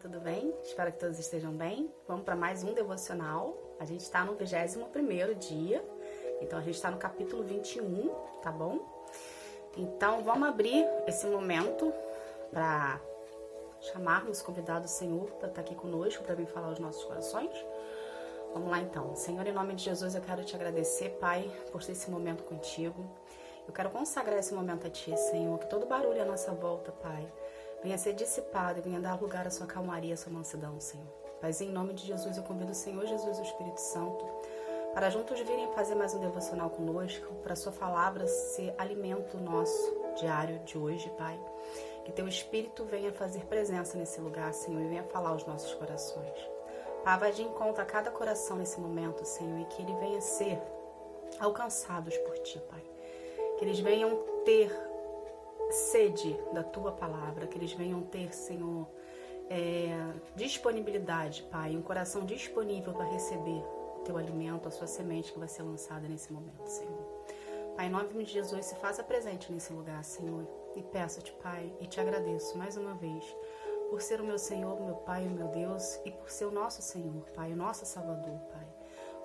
tudo bem? Espero que todos estejam bem. Vamos para mais um devocional. A gente está no 21º dia, então a gente está no capítulo 21, tá bom? Então vamos abrir esse momento para chamarmos o convidado do Senhor para estar aqui conosco, para vir falar aos nossos corações. Vamos lá então. Senhor, em nome de Jesus, eu quero te agradecer, Pai, por ter esse momento contigo. Eu quero consagrar esse momento a Ti, Senhor, que todo barulho à nossa volta, Pai, venha ser dissipado e venha dar lugar à sua calmaria, à sua mansidão, Senhor. Mas em nome de Jesus, eu convido o Senhor Jesus e o Espírito Santo para juntos virem fazer mais um devocional conosco, para a sua palavra ser alimento nosso diário de hoje, Pai. Que teu Espírito venha fazer presença nesse lugar, Senhor, e venha falar aos nossos corações. Pai, vai de encontro a cada coração nesse momento, Senhor, e que ele venha ser alcançados por Ti, Pai. Que eles venham ter sede da Tua palavra, que eles venham ter, Senhor, disponibilidade, Pai, um coração disponível para receber o Teu alimento, a Sua semente que vai ser lançada nesse momento, Senhor. Pai, em nome de Jesus, se faça presente nesse lugar, Senhor, e peço-te, Pai, e te agradeço mais uma vez por ser o meu Senhor, o meu Pai, o meu Deus, e por ser o nosso Senhor, Pai, o nosso Salvador, Pai.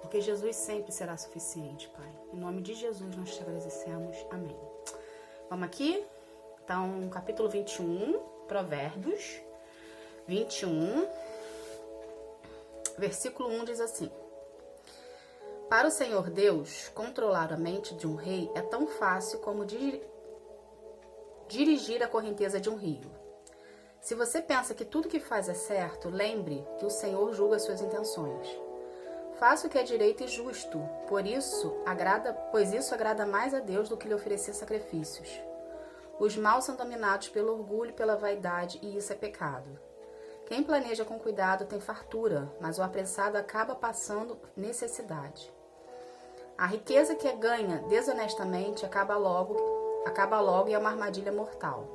Porque Jesus sempre será suficiente, Pai. Em nome de Jesus nós te agradecemos. Amém. Vamos aqui? Então, capítulo 21, Provérbios 21, versículo 1 diz assim: Para o Senhor Deus, controlar a mente de um rei é tão fácil como dirigir a correnteza de um rio. Se você pensa que tudo que faz é certo, lembre que o Senhor julga suas intenções. Faça o que é direito e justo, pois isso agrada mais a Deus do que lhe oferecer sacrifícios. Os maus são dominados pelo orgulho e pela vaidade, e isso é pecado. Quem planeja com cuidado tem fartura, mas o apressado acaba passando necessidade. A riqueza que é ganha desonestamente acaba logo e é uma armadilha mortal.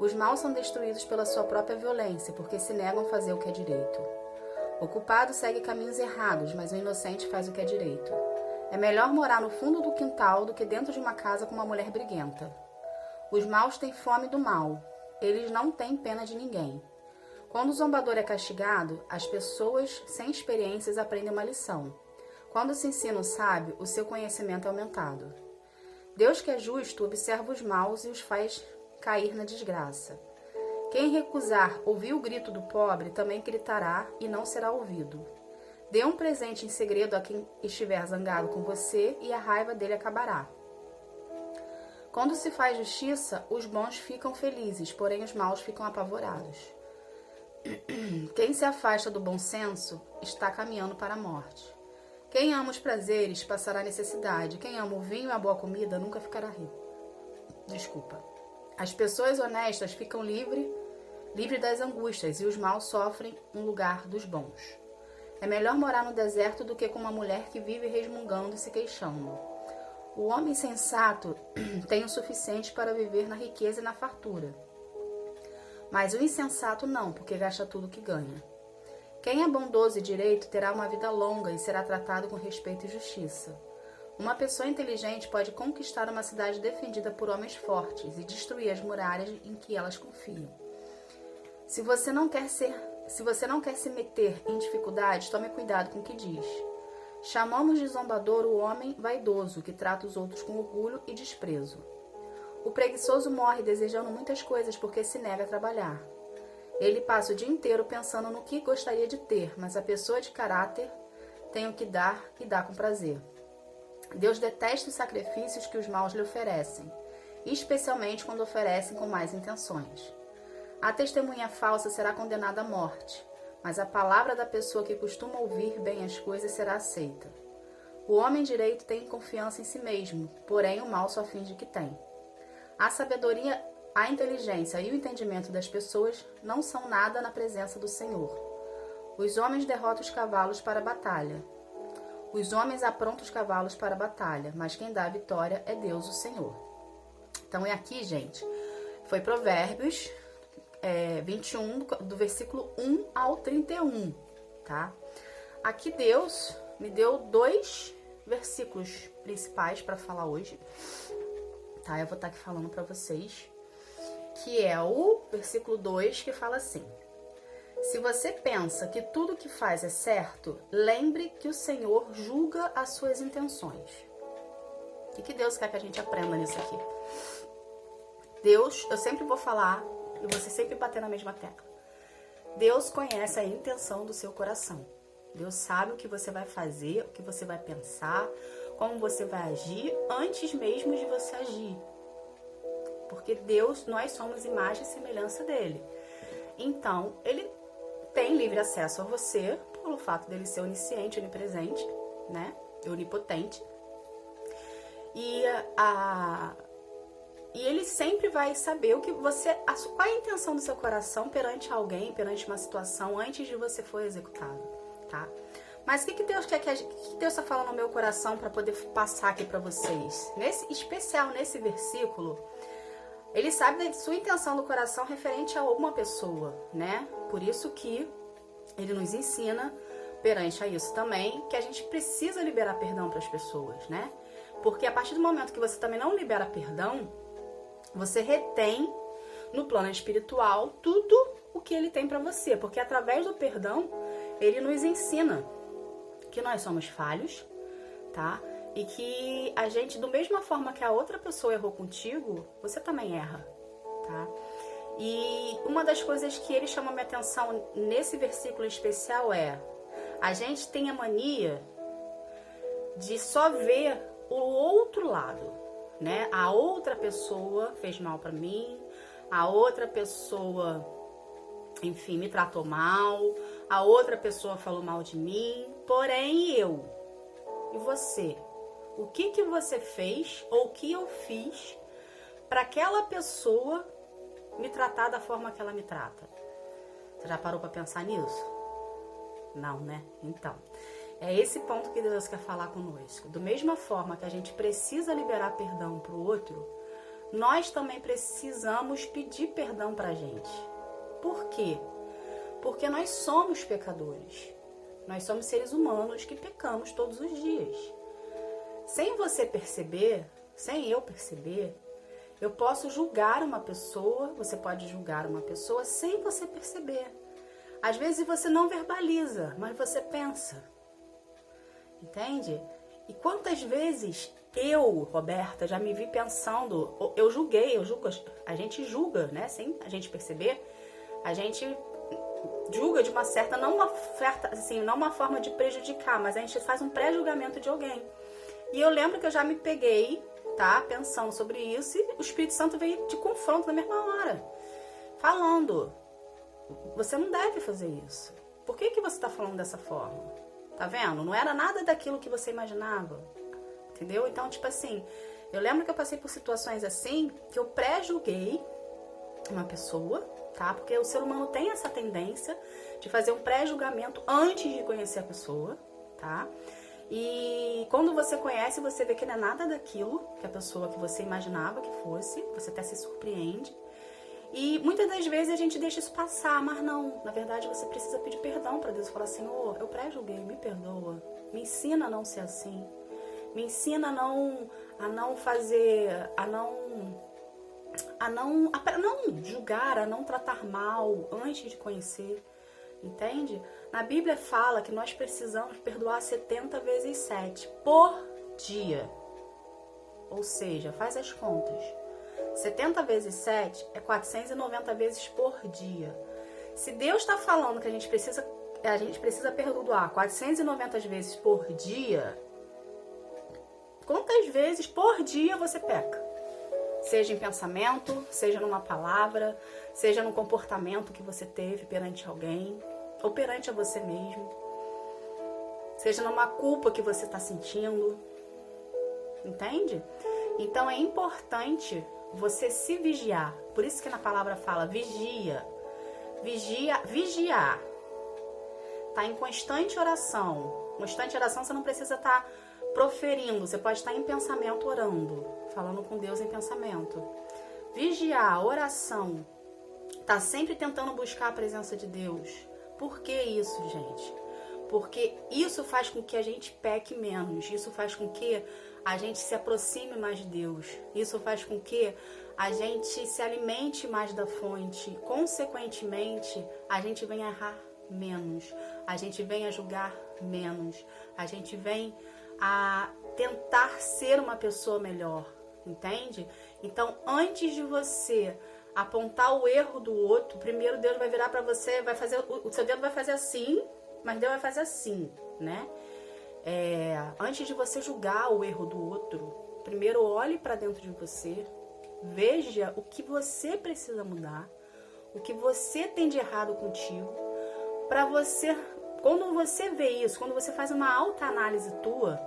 Os maus são destruídos pela sua própria violência, porque se negam a fazer o que é direito. O culpado segue caminhos errados, mas o inocente faz o que é direito. É melhor morar no fundo do quintal do que dentro de uma casa com uma mulher briguenta. Os maus têm fome do mal. Eles não têm pena de ninguém. Quando o zombador é castigado, as pessoas sem experiências aprendem uma lição. Quando se ensina o sábio, o seu conhecimento é aumentado. Deus, que é justo, observa os maus e os faz cair na desgraça. Quem recusar ouvir o grito do pobre também gritará e não será ouvido. Dê um presente em segredo a quem estiver zangado com você e a raiva dele acabará. Quando se faz justiça, os bons ficam felizes, porém os maus ficam apavorados. Quem se afasta do bom senso está caminhando para a morte. Quem ama os prazeres passará necessidade. Quem ama o vinho e a boa comida nunca ficará rico. As pessoas honestas ficam livres das angústias, e os maus sofrem no lugar dos bons. É melhor morar no deserto do que com uma mulher que vive resmungando e se queixando. O homem sensato tem o suficiente para viver na riqueza e na fartura. Mas o insensato não, porque gasta tudo que ganha. Quem é bondoso e direito terá uma vida longa e será tratado com respeito e justiça. Uma pessoa inteligente pode conquistar uma cidade defendida por homens fortes e destruir as muralhas em que elas confiam. Se você não quer se meter em dificuldades, tome cuidado com o que diz. Chamamos de zombador o homem vaidoso, que trata os outros com orgulho e desprezo. O preguiçoso morre desejando muitas coisas porque se nega a trabalhar. Ele passa o dia inteiro pensando no que gostaria de ter, mas a pessoa de caráter tem o que dar e dá com prazer. Deus detesta os sacrifícios que os maus lhe oferecem, especialmente quando oferecem com más intenções. A testemunha falsa será condenada à morte, mas a palavra da pessoa que costuma ouvir bem as coisas será aceita. O homem direito tem confiança em si mesmo, porém o mal só finge que tem. A sabedoria, a inteligência e o entendimento das pessoas não são nada na presença do Senhor. Os homens derrotam os cavalos para a batalha. Os homens aprontam os cavalos para a batalha, mas quem dá a vitória é Deus, o Senhor. Então é aqui, gente, foi Provérbios 21, do versículo 1 ao 31, tá? Aqui Deus me deu 2 versículos principais para falar hoje, tá? Eu vou estar aqui falando para vocês, que é o versículo 2, que fala assim: Se você pensa que tudo que faz é certo, lembre que o Senhor julga as suas intenções. O que Deus quer que a gente aprenda nisso aqui? Deus, eu sempre vou falar, e você sempre bater na mesma tecla. Deus conhece a intenção do seu coração. Deus sabe o que você vai fazer, o que você vai pensar, como você vai agir, antes mesmo de você agir. Porque Deus, nós somos imagem e semelhança dele. Então, ele tem livre acesso a você, pelo fato dele ser onisciente, onipresente, né? Onipotente. E ele sempre vai saber o que você, qual é a intenção do seu coração perante alguém, perante uma situação, antes de você for executado, tá? Mas o que Deus quer que Deus está falando no meu coração para poder passar aqui para vocês? Especial nesse versículo, ele sabe da sua intenção do coração referente a alguma pessoa, né? Por isso que ele nos ensina, perante a isso também, que a gente precisa liberar perdão para as pessoas, né? Porque a partir do momento que você também não libera perdão, você retém no plano espiritual tudo o que ele tem para você. Porque através do perdão, ele nos ensina que nós somos falhos, tá? E que a gente, da mesma forma que a outra pessoa errou contigo, você também erra, tá? E uma das coisas que ele chama minha atenção nesse versículo especial é: a gente tem a mania de só ver o outro lado, né? A outra pessoa fez mal pra mim, a outra pessoa, enfim, me tratou mal, a outra pessoa falou mal de mim, porém eu. E você? O que você fez ou o que eu fiz para aquela pessoa me tratar da forma que ela me trata? Você já parou para pensar nisso? Não, né? Então, é esse ponto que Deus quer falar conosco. Da mesma forma que a gente precisa liberar perdão para o outro, nós também precisamos pedir perdão para a gente. Por quê? Porque nós somos pecadores. Nós somos seres humanos que pecamos todos os dias. Sem você perceber, sem eu perceber, eu posso julgar uma pessoa, você pode julgar uma pessoa sem você perceber. Às vezes você não verbaliza, mas você pensa. Entende? E quantas vezes eu, Roberta, já me vi pensando, eu julgo, a gente julga, né? Sem a gente perceber, a gente julga de uma certa, não uma forma de prejudicar, mas a gente faz um pré-julgamento de alguém. E eu lembro que eu já me peguei, tá, pensando sobre isso, e o Espírito Santo veio de confronto na mesma hora, falando: você não deve fazer isso. Por que você está falando dessa forma? Tá vendo? Não era nada daquilo que você imaginava. Entendeu? Então, tipo assim, eu lembro que eu passei por situações assim, que eu pré-julguei uma pessoa, tá? Porque o ser humano tem essa tendência de fazer um pré-julgamento antes de conhecer a pessoa, tá? E quando você conhece, você vê que não é nada daquilo que a pessoa que você imaginava que fosse, você até se surpreende. E muitas das vezes a gente deixa isso passar, mas não. Na verdade, você precisa pedir perdão para Deus. Falar: Senhor, eu pré-julguei, me perdoa. Me ensina a não ser assim. Me ensina a não fazer, a não julgar, a não tratar mal antes de conhecer. Entende? Na Bíblia fala que nós precisamos perdoar 70 vezes 7 por dia. Ou seja, faz as contas. 70 vezes 7 é 490 vezes por dia. Se Deus está falando que a gente precisa perdoar 490 vezes por dia, quantas vezes por dia você peca? Seja em pensamento, seja numa palavra, seja no comportamento que você teve perante alguém, ou perante a você mesmo, seja numa culpa que você está sentindo, entende? Então é importante você se vigiar. Por isso que na palavra fala vigiar. Tá em constante oração. Constante oração você não precisa estar proferindo, você pode estar em pensamento orando, falando com Deus em pensamento. Vigiar, oração, tá sempre tentando buscar a presença de Deus. Por que isso, gente? Porque isso faz com que a gente peque menos, isso faz com que a gente se aproxime mais de Deus. Isso faz com que a gente se alimente mais da fonte. Consequentemente, a gente venha errar menos. A gente venha julgar menos. A gente vem a tentar ser uma pessoa melhor. Entende? Então, antes de você apontar o erro do outro, primeiro Deus vai virar para você, vai fazer, o seu dedo vai fazer assim, mas Deus vai fazer assim, né? Antes de você julgar o erro do outro, primeiro olhe para dentro de você, veja o que você precisa mudar, o que você tem de errado contigo, para você, quando você vê isso, quando você faz uma autoanálise tua,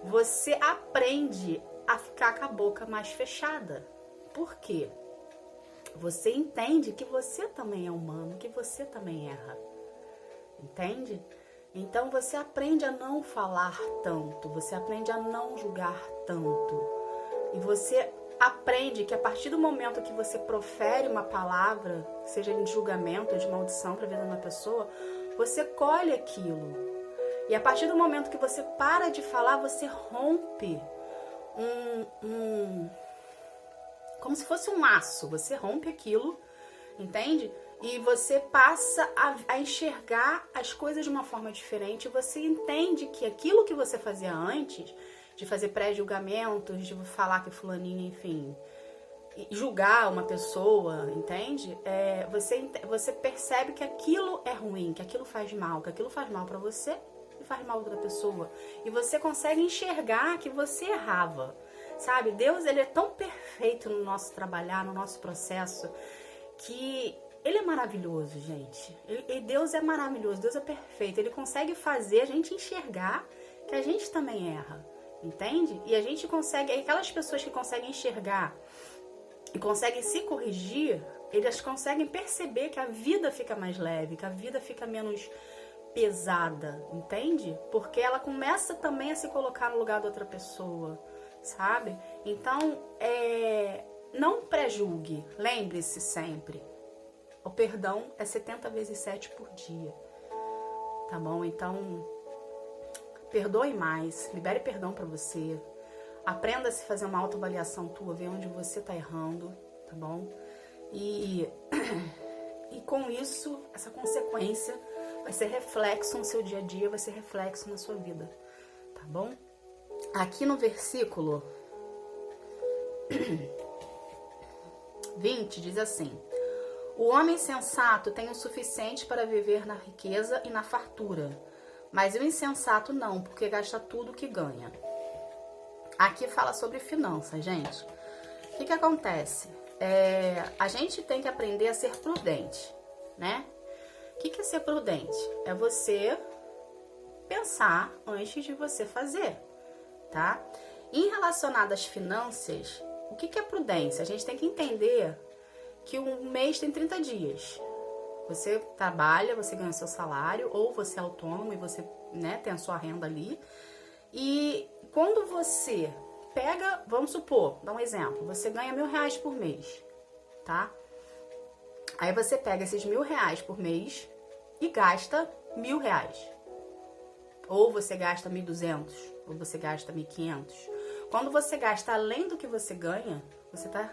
você aprende a ficar com a boca mais fechada. Por quê? Você entende que você também é humano, que você também erra. Entende? Então você aprende a não falar tanto, você aprende a não julgar tanto. E você aprende que a partir do momento que você profere uma palavra, seja de julgamento ou de maldição para a vida de uma pessoa, você colhe aquilo. E a partir do momento que você para de falar, você rompe como se fosse um aço, você rompe aquilo, entende? E você passa a enxergar as coisas de uma forma diferente, você entende que aquilo que você fazia antes, de fazer pré-julgamentos, de falar que fulaninha, enfim, julgar uma pessoa, entende? Você percebe que aquilo é ruim, que aquilo faz mal, pra você e faz mal pra outra pessoa. E você consegue enxergar que você errava. Sabe, Deus, ele é tão perfeito no nosso trabalhar, no nosso processo, que ele é maravilhoso, gente. Deus é maravilhoso, Deus é perfeito. Ele consegue fazer a gente enxergar que a gente também erra, entende? E a gente consegue, aquelas pessoas que conseguem enxergar e conseguem se corrigir, elas conseguem perceber que a vida fica mais leve, que a vida fica menos pesada, entende? Porque ela começa também a se colocar no lugar da outra pessoa, sabe? Então, não pré-julgue. Lembre-se sempre, o perdão é 70 vezes 7 por dia, tá bom? Então, perdoe mais, libere perdão pra você, aprenda a se fazer uma autoavaliação tua, ver onde você tá errando, tá bom? E com isso, essa consequência vai ser reflexo no seu dia a dia, vai ser reflexo na sua vida, tá bom? Aqui no versículo 20 diz assim: o homem sensato tem o suficiente para viver na riqueza e na fartura, mas o insensato não, porque gasta tudo que ganha. Aqui fala sobre finanças, gente. O que acontece? A gente tem que aprender a ser prudente, né? O que é ser prudente? É você pensar antes de você fazer, tá? Em relacionado às finanças, o que é prudência? A gente tem que entender que um mês tem 30 dias. Você trabalha, você ganha seu salário, ou você é autônomo e você, né, tem a sua renda ali. E quando você pega, vamos supor, dá um exemplo, você ganha R$1.000 por mês, tá? Aí você pega esses R$1.000 por mês e gasta R$1.000. Ou você gasta 1.200, ou você gasta 1.500. Quando você gasta além do que você ganha, você tá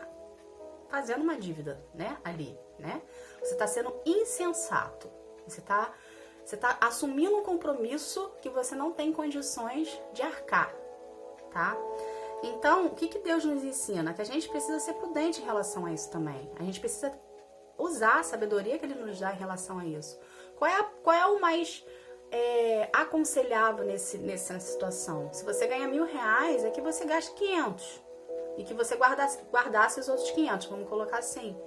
fazendo uma dívida, né, ali, né? Você tá sendo insensato. Você tá assumindo um compromisso que você não tem condições de arcar, tá? Então, o que Deus nos ensina? Que a gente precisa ser prudente em relação a isso também. A gente precisa usar a sabedoria que Ele nos dá em relação a isso. Qual é o mais aconselhável nessa situação? Se você ganha R$1.000, é que você gaste 500 e que você guardasse os outros 500, vamos colocar assim,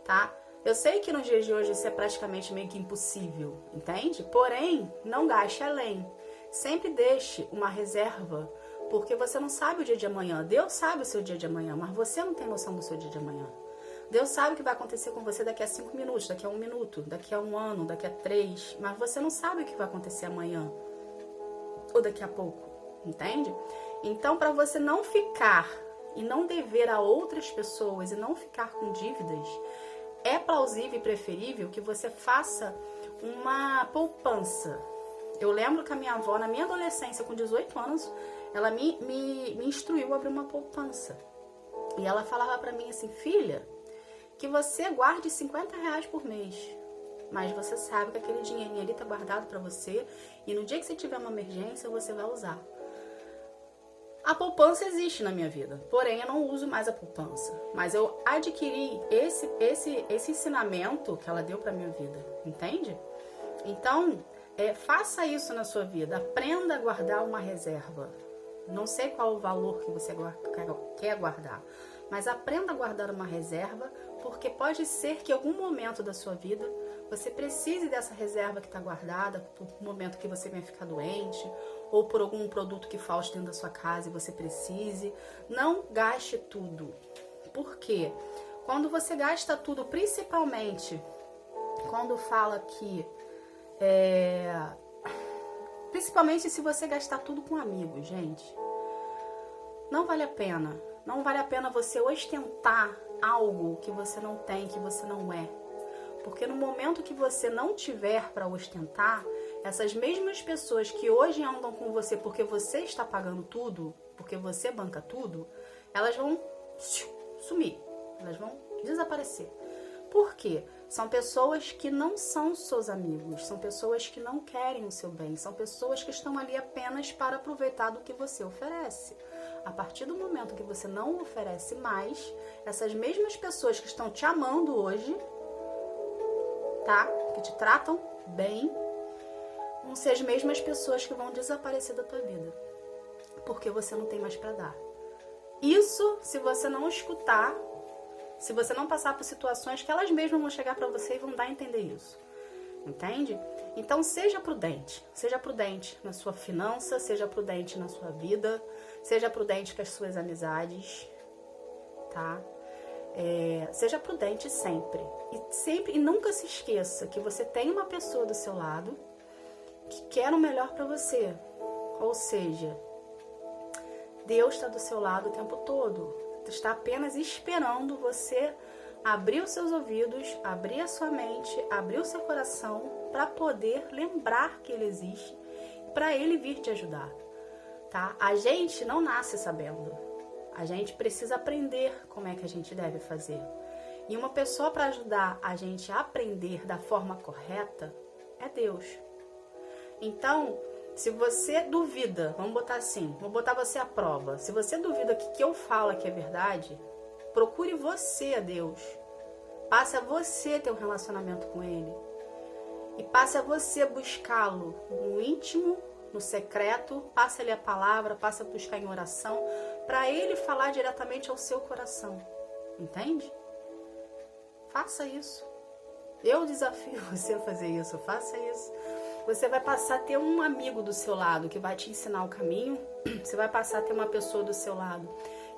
tá? Eu sei que nos dias de hoje isso é praticamente meio que impossível, entende? Porém, não gaste além. Sempre deixe uma reserva, porque você não sabe o dia de amanhã. Deus sabe o seu dia de amanhã, mas você não tem noção do seu dia de amanhã. Deus sabe o que vai acontecer com você daqui a 5 minutos, daqui a 1 minuto, daqui a 1 ano, daqui a 3, mas você não sabe o que vai acontecer amanhã ou daqui a pouco, entende? Então, para você não ficar e não dever a outras pessoas e não ficar com dívidas, é plausível e preferível que você faça uma poupança. Eu lembro que a minha avó, na minha adolescência, com 18 anos, ela me instruiu a abrir uma poupança. E ela falava pra mim assim, filha, que você guarde R$50 por mês. Mas você sabe que aquele dinheirinho ali tá guardado pra você e no dia que você tiver uma emergência, você vai usar. A poupança existe na minha vida, porém eu não uso mais a poupança. Mas eu adquiri esse ensinamento que ela deu pra minha vida, entende? Então, faça isso na sua vida, aprenda a guardar uma reserva. Não sei qual o valor que você quer guardar, mas aprenda a guardar uma reserva, porque pode ser que em algum momento da sua vida você precise dessa reserva que está guardada, por um momento que você venha ficar doente, ou por algum produto que falte dentro da sua casa e você precise. Não gaste tudo. Por quê? Quando você gasta tudo, principalmente quando fala que... Principalmente se você gastar tudo com amigos, gente. Não vale a pena. Não vale a pena você ostentar algo que você não tem, que você não é. Porque no momento que você não tiver para ostentar, essas mesmas pessoas que hoje andam com você porque você está pagando tudo, porque você banca tudo, elas vão sumir, elas vão desaparecer. Por quê? São pessoas que não são seus amigos, são pessoas que não querem o seu bem, são pessoas que estão ali apenas para aproveitar do que você oferece. A partir do momento que você não oferece mais, essas mesmas pessoas que estão te amando hoje, tá? Que te tratam bem, vão ser as mesmas pessoas que vão desaparecer da tua vida, porque você não tem mais para dar. Isso se você não escutar, se você não passar por situações que elas mesmas vão chegar para você e vão dar a entender isso. Entende? Então seja prudente na sua finança, seja prudente na sua vida, seja prudente com as suas amizades, tá? Seja prudente sempre. E nunca se esqueça que você tem uma pessoa do seu lado que quer o melhor para você. Ou seja, Deus está do seu lado o tempo todo. Está apenas esperando você abrir os seus ouvidos, abrir a sua mente, abrir o seu coração para poder lembrar que Ele existe, para Ele vir te ajudar, tá? A gente não nasce sabendo. A gente precisa aprender como é que a gente deve fazer. E uma pessoa para ajudar a gente a aprender da forma correta é Deus. Então, se você duvida, vamos botar assim, vou botar você à prova. Se você duvida que o que eu falo que é verdade, procure você a Deus. Passe a você ter um relacionamento com Ele. E passe a você buscá-lo no íntimo, no secreto. Passe ali a palavra, passe a buscar em oração, para Ele falar diretamente ao seu coração. Entende? Faça isso. Eu desafio você a fazer isso. Faça isso. Você vai passar a ter um amigo do seu lado que vai te ensinar o caminho. Você vai passar a ter uma pessoa do seu lado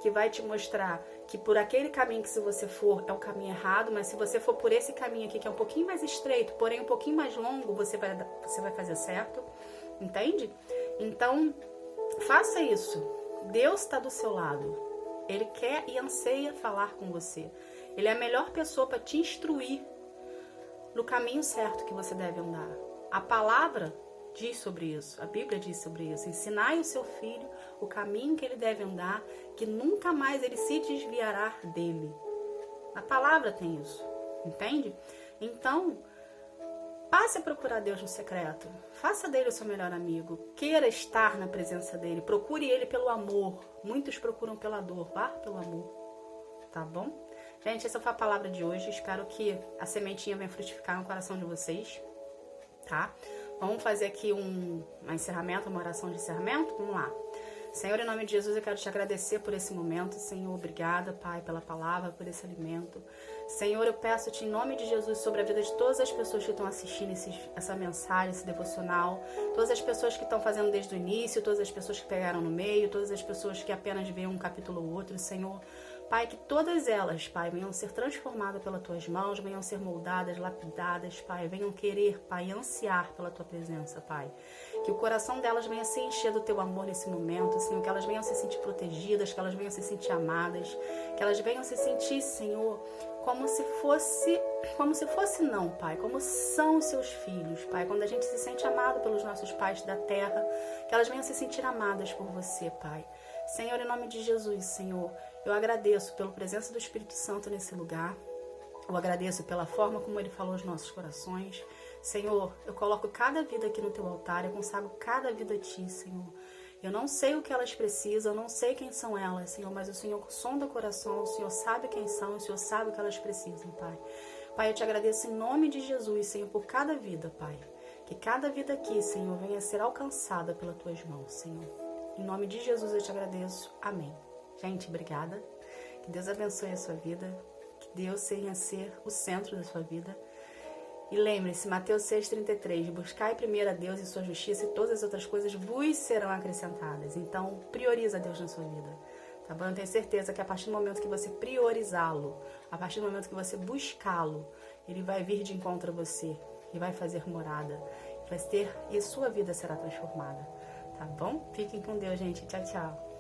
que vai te mostrar que por aquele caminho que se você for é o caminho errado, mas se você for por esse caminho aqui que é um pouquinho mais estreito, porém um pouquinho mais longo, você vai fazer certo. Entende? Então, faça isso. Deus está do seu lado. Ele quer e anseia falar com você. Ele é a melhor pessoa para te instruir no caminho certo que você deve andar. A palavra diz sobre isso, a Bíblia diz sobre isso. Ensinai o seu filho o caminho que ele deve andar, que nunca mais ele se desviará dele. A palavra tem isso, entende? Então, passe a procurar Deus no secreto. Faça dele o seu melhor amigo. Queira estar na presença dele. Procure ele pelo amor. Muitos procuram pela dor. Vá pelo amor. Tá bom? Gente, essa foi a palavra de hoje. Espero que a sementinha venha frutificar no coração de vocês. Tá? Vamos fazer aqui um encerramento, uma oração de encerramento? Vamos lá. Senhor, em nome de Jesus, eu quero te agradecer por esse momento. Senhor, obrigada, Pai, pela palavra, por esse alimento. Senhor, eu peço-te em nome de Jesus sobre a vida de todas as pessoas que estão assistindo essa mensagem, esse devocional, todas as pessoas que estão fazendo desde o início, todas as pessoas que pegaram no meio, todas as pessoas que apenas veem um capítulo ou outro. Senhor, Pai, que todas elas, Pai, venham ser transformadas pelas tuas mãos, venham ser moldadas, lapidadas, Pai, venham querer, Pai, ansiar pela tua presença, Pai. Que o coração delas venha se encher do teu amor nesse momento, Senhor, que elas venham se sentir protegidas, que elas venham se sentir amadas, que elas venham se sentir, Senhor, como se fosse não, Pai, como são os seus filhos, Pai, quando a gente se sente amado pelos nossos pais da terra, que elas venham se sentir amadas por você, Pai. Senhor, em nome de Jesus, Senhor, eu agradeço pela presença do Espírito Santo nesse lugar, eu agradeço pela forma como Ele falou aos nossos corações. Senhor, eu coloco cada vida aqui no Teu altar, eu consagro cada vida a Ti, Senhor. Eu não sei o que elas precisam, eu não sei quem são elas, Senhor, mas o Senhor sonda o coração, o Senhor sabe quem são, o Senhor sabe o que elas precisam, Pai. Pai, eu te agradeço em nome de Jesus, Senhor, por cada vida, Pai. Que cada vida aqui, Senhor, venha a ser alcançada pelas Tuas mãos, Senhor. Em nome de Jesus eu te agradeço. Amém. Gente, obrigada. Que Deus abençoe a sua vida. Que Deus venha a ser o centro da sua vida. E lembre-se, Mateus 6,33, buscai primeiro a Deus e sua justiça e todas as outras coisas vos serão acrescentadas. Então, prioriza Deus na sua vida, tá bom? Eu tenho certeza que a partir do momento que você priorizá-lo, a partir do momento que você buscá-lo, Ele vai vir de encontro a você e vai fazer morada, e a sua vida será transformada, tá bom? Fiquem com Deus, gente. Tchau, tchau.